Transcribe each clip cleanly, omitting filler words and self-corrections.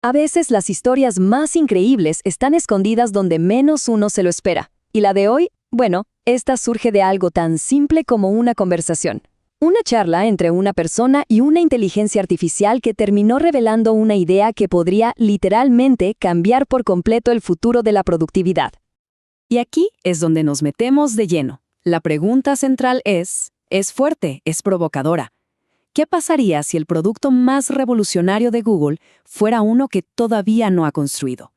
A veces las historias más increíbles están escondidas donde menos uno se lo espera. Y la de hoy, bueno, esta surge de algo tan simple como una conversación. Una charla entre una persona y una inteligencia artificial que terminó revelando una idea que podría literalmente cambiar por completo el futuro de la productividad. Y aquí es donde nos metemos de lleno. La pregunta central es fuerte, es provocadora. ¿Qué pasaría si el producto más revolucionario de Google fuera uno que todavía no ha construido?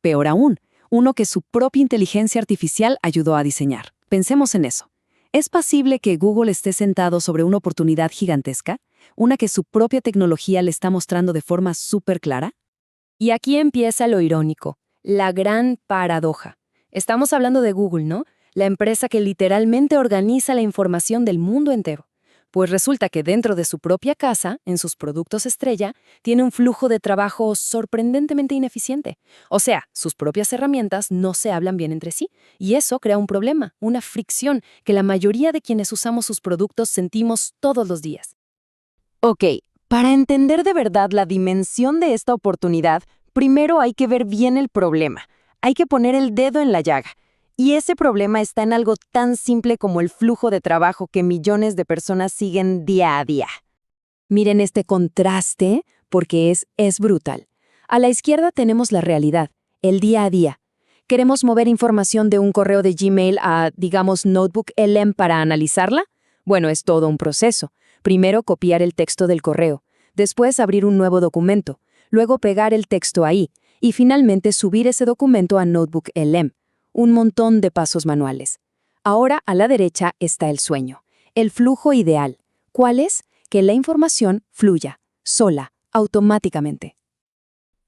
Peor aún, uno que su propia inteligencia artificial ayudó a diseñar. Pensemos en eso. ¿Es posible que Google esté sentado sobre una oportunidad gigantesca? ¿Una que su propia tecnología le está mostrando de forma súper clara? Y aquí empieza lo irónico, la gran paradoja. Estamos hablando de Google, ¿no? La empresa que literalmente organiza la información del mundo entero. Pues resulta que dentro de su propia casa, en sus productos estrella, tiene un flujo de trabajo sorprendentemente ineficiente. O sea, sus propias herramientas no se hablan bien entre sí, y eso crea un problema, una fricción que la mayoría de quienes usamos sus productos sentimos todos los días. Ok, para entender de verdad la dimensión de esta oportunidad, primero hay que ver bien el problema. Hay que poner el dedo en la llaga. Y ese problema está en algo tan simple como el flujo de trabajo que millones de personas siguen día a día. Miren este contraste, porque es brutal. A la izquierda tenemos la realidad, el día a día. ¿Queremos mover información de un correo de Gmail a, digamos, Notebook LM para analizarla? Bueno, es todo un proceso. Primero copiar el texto del correo, después abrir un nuevo documento, luego pegar el texto ahí, y finalmente subir ese documento a Notebook LM. Un montón de pasos manuales. Ahora a la derecha está el sueño, el flujo ideal. ¿Cuál es? Que la información fluya, sola, automáticamente.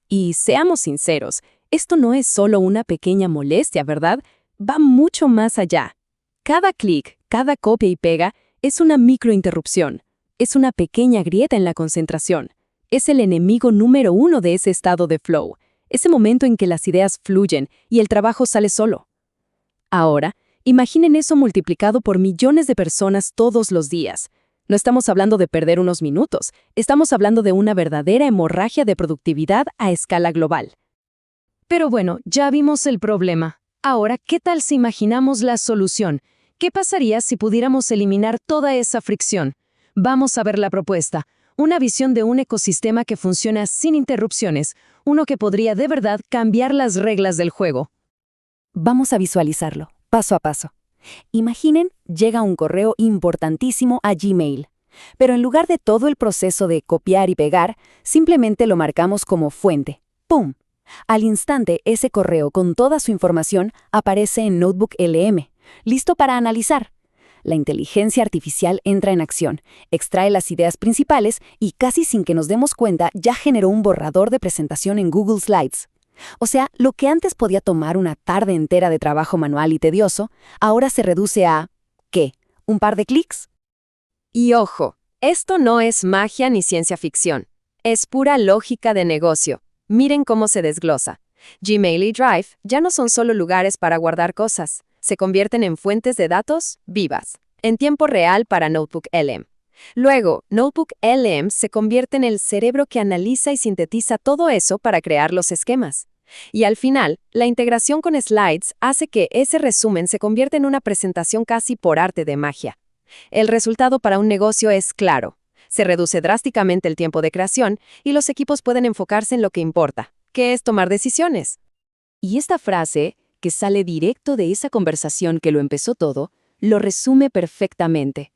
Y seamos sinceros, esto no es solo una pequeña molestia, ¿verdad? Va mucho más allá. Cada clic, cada copia y pega es una microinterrupción, es una pequeña grieta en la concentración. Es el enemigo número uno de ese estado de flow. Ese momento en que las ideas fluyen y el trabajo sale solo. Ahora, imaginen eso multiplicado por millones de personas todos los días. No estamos hablando de perder unos minutos, estamos hablando de una verdadera hemorragia de productividad a escala global. Pero bueno, ya vimos el problema. Ahora, ¿qué tal si imaginamos la solución? ¿Qué pasaría si pudiéramos eliminar toda esa fricción? Vamos a ver la propuesta. Una visión de un ecosistema que funciona sin interrupciones, uno que podría de verdad cambiar las reglas del juego. Vamos a visualizarlo, paso a paso. Imaginen, llega un correo importantísimo a Gmail, pero en lugar de todo el proceso de copiar y pegar, simplemente lo marcamos como fuente. ¡Pum! Al instante, ese correo con toda su información aparece en Notebook LM, listo para analizar. La inteligencia artificial entra en acción, extrae las ideas principales y casi sin que nos demos cuenta ya generó un borrador de presentación en Google Slides. O sea, lo que antes podía tomar una tarde entera de trabajo manual y tedioso, ahora se reduce a, ¿qué? ¿Un par de clics? Y ojo, esto no es magia ni ciencia ficción. Es pura lógica de negocio. Miren cómo se desglosa. Gmail y Drive ya no son solo lugares para guardar cosas. Se convierten en fuentes de datos vivas, en tiempo real para Notebook LM. Luego, Notebook LM se convierte en el cerebro que analiza y sintetiza todo eso para crear los esquemas. Y al final, la integración con Slides hace que ese resumen se convierta en una presentación casi por arte de magia. El resultado para un negocio es claro. Se reduce drásticamente el tiempo de creación y los equipos pueden enfocarse en lo que importa, que es tomar decisiones. Y esta frase, que sale directo de esa conversación que lo empezó todo, lo resume perfectamente.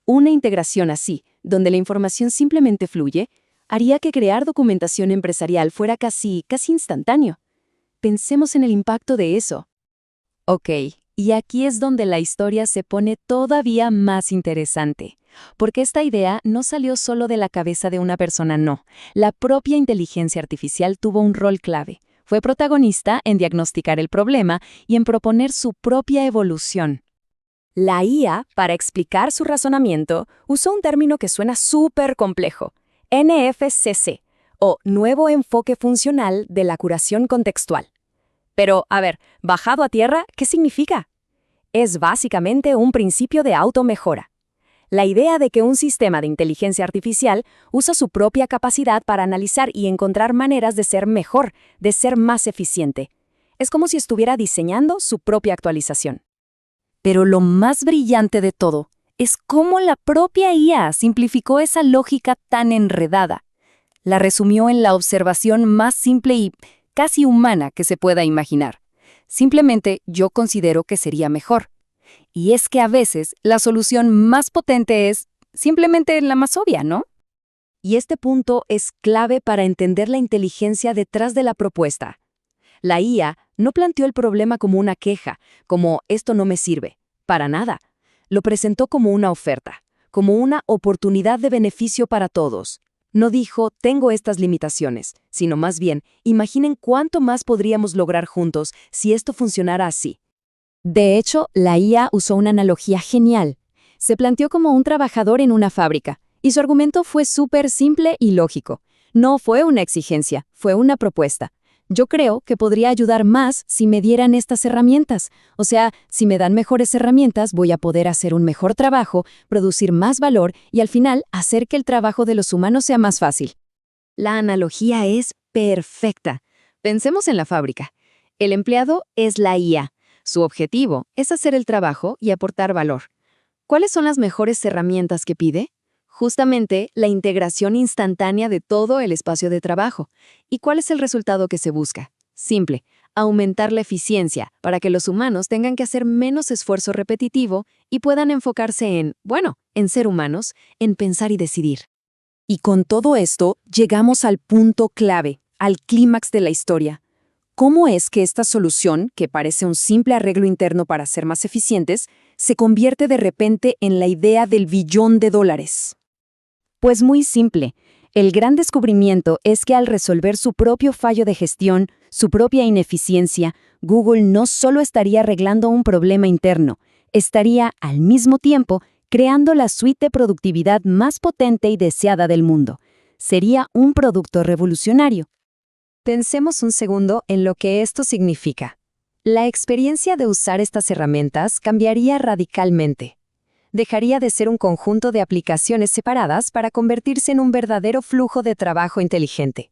Una integración así, donde la información simplemente fluye, haría que crear documentación empresarial fuera casi instantáneo. Pensemos en el impacto de eso. Ok, y aquí es donde la historia se pone todavía más interesante. Porque esta idea no salió solo de la cabeza de una persona, no. La propia inteligencia artificial tuvo un rol clave. Fue protagonista en diagnosticar el problema y en proponer su propia evolución. La IA, para explicar su razonamiento, usó un término que suena súper complejo, NFCC, o Nuevo Enfoque Funcional de la Curación Contextual. Pero, a ver, bajado a tierra, ¿qué significa? Es básicamente un principio de automejora. La idea de que un sistema de inteligencia artificial usa su propia capacidad para analizar y encontrar maneras de ser mejor, de ser más eficiente. Es como si estuviera diseñando su propia actualización. Pero lo más brillante de todo es cómo la propia IA simplificó esa lógica tan enredada. La resumió en la observación más simple y casi humana que se pueda imaginar. Simplemente yo considero que sería mejor. Y es que a veces la solución más potente es simplemente la más obvia, ¿no? Y este punto es clave para entender la inteligencia detrás de la propuesta. La IA no planteó el problema como una queja, como esto no me sirve, para nada. Lo presentó como una oferta, como una oportunidad de beneficio para todos. No dijo, tengo estas limitaciones, sino más bien, imaginen cuánto más podríamos lograr juntos si esto funcionara así. De hecho, la IA usó una analogía genial. Se planteó como un trabajador en una fábrica, y su argumento fue súper simple y lógico. No fue una exigencia, fue una propuesta. Yo creo que podría ayudar más si me dieran estas herramientas. O sea, si me dan mejores herramientas, voy a poder hacer un mejor trabajo, producir más valor y al final hacer que el trabajo de los humanos sea más fácil. La analogía es perfecta. Pensemos en la fábrica. El empleado es la IA. Su objetivo es hacer el trabajo y aportar valor. ¿Cuáles son las mejores herramientas que pide? Justamente la integración instantánea de todo el espacio de trabajo. ¿Y cuál es el resultado que se busca? Simple, aumentar la eficiencia para que los humanos tengan que hacer menos esfuerzo repetitivo y puedan enfocarse en ser humanos, en pensar y decidir. Y con todo esto, llegamos al punto clave, al clímax de la historia. ¿Cómo es que esta solución, que parece un simple arreglo interno para ser más eficientes, se convierte de repente en la idea del $1.000.000.000? Pues muy simple. El gran descubrimiento es que al resolver su propio fallo de gestión, su propia ineficiencia, Google no solo estaría arreglando un problema interno, estaría, al mismo tiempo, creando la suite de productividad más potente y deseada del mundo. Sería un producto revolucionario. Pensemos un segundo en lo que esto significa. La experiencia de usar estas herramientas cambiaría radicalmente. Dejaría de ser un conjunto de aplicaciones separadas para convertirse en un verdadero flujo de trabajo inteligente.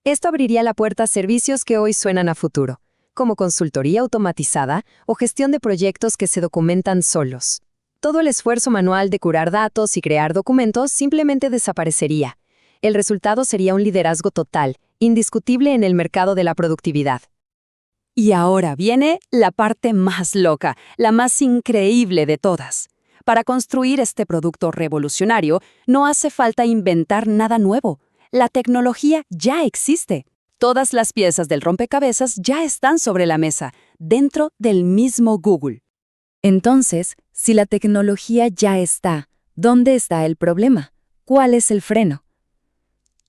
Esto abriría la puerta a servicios que hoy suenan a futuro, como consultoría automatizada o gestión de proyectos que se documentan solos. Todo el esfuerzo manual de curar datos y crear documentos simplemente desaparecería. El resultado sería un liderazgo total, indiscutible en el mercado de la productividad. Y ahora viene la parte más loca, la más increíble de todas. Para construir este producto revolucionario, no hace falta inventar nada nuevo. La tecnología ya existe. Todas las piezas del rompecabezas ya están sobre la mesa, dentro del mismo Google. Entonces, si la tecnología ya está, ¿dónde está el problema? ¿Cuál es el freno?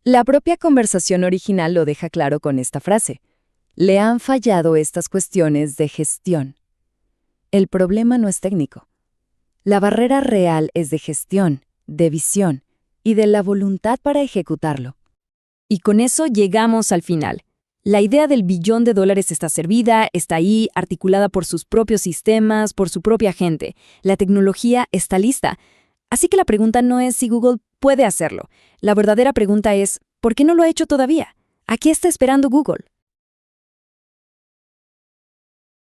La propia conversación original lo deja claro con esta frase. Le han fallado estas cuestiones de gestión. El problema no es técnico. La barrera real es de gestión, de visión y de la voluntad para ejecutarlo. Y con eso llegamos al final. La idea del $1.000.000.000 está servida, está ahí, articulada por sus propios sistemas, por su propia gente. La tecnología está lista. Así que la pregunta no es si Google puede hacerlo. La verdadera pregunta es, ¿por qué no lo ha hecho todavía? ¿A qué está esperando Google?